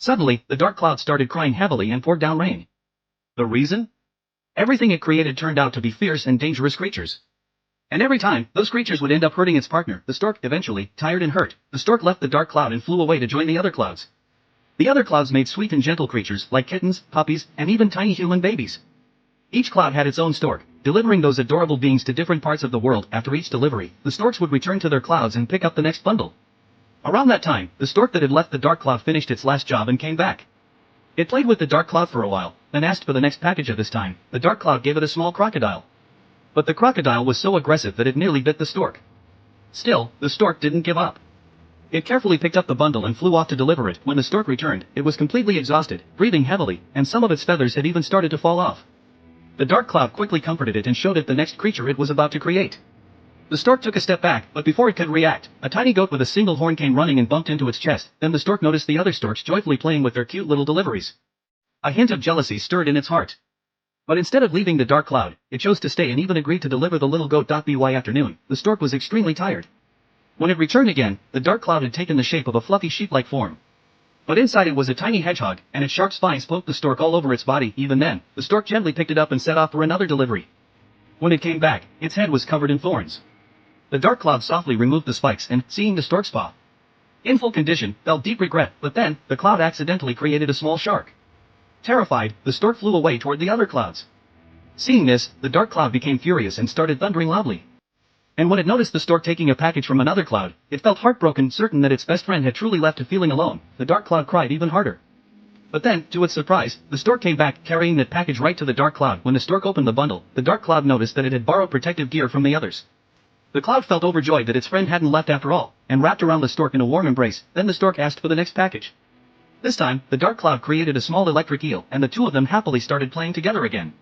Suddenly, the dark cloud started crying heavily and poured down rain. The reason? Everything it created turned out to be fierce and dangerous creatures. And every time, those creatures would end up hurting its partner, the stork. Eventually, tired and hurt, the stork left the dark cloud and flew away to join the other clouds. The other clouds made sweet and gentle creatures like kittens, puppies, and even tiny human babies. Each cloud had its own stork, delivering those adorable beings to different parts of the world. After each delivery, the storks would return to their clouds and pick up the next bundle. Around that time, the stork that had left the dark cloud finished its last job and came back. It played with the dark cloud for a while, then asked for the next package. Of this time, the dark cloud gave it a small crocodile. But the crocodile was so aggressive that it nearly bit the stork. Still, the stork didn't give up. It carefully picked up the bundle and flew off to deliver it. When the stork returned, it was completely exhausted, breathing heavily, and some of its feathers had even started to fall off. The dark cloud quickly comforted it and showed it the next creature it was about to create. The stork took a step back, but before it could react, a tiny goat with a single horn came running and bumped into its chest. Then the stork noticed the other storks joyfully playing with their cute little deliveries. A hint of jealousy stirred in its heart. But instead of leaving the dark cloud, it chose to stay and even agreed to deliver the little goat. By afternoon, the stork was extremely tired. When it returned again, the dark cloud had taken the shape of a fluffy sheep-like form. But inside it was a tiny hedgehog, and its sharp spines poked the stork all over its body. Even then, the stork gently picked it up and set off for another delivery. When it came back, its head was covered in thorns. The dark cloud softly removed the spikes and, seeing the stork's paw in full condition, felt deep regret. But then, the cloud accidentally created a small shark. Terrified, the stork flew away toward the other clouds. Seeing this, the dark cloud became furious and started thundering loudly. And when it noticed the stork taking a package from another cloud, it felt heartbroken, certain that its best friend had truly left it. Feeling alone, the dark cloud cried even harder. But then, to its surprise, the stork came back, carrying that package right to the dark cloud. When the stork opened the bundle, the dark cloud noticed that it had borrowed protective gear from the others. The cloud felt overjoyed that its friend hadn't left after all, and wrapped around the stork in a warm embrace. Then the stork asked for the next package. This time, the dark cloud created a small electric eel, and the two of them happily started playing together again.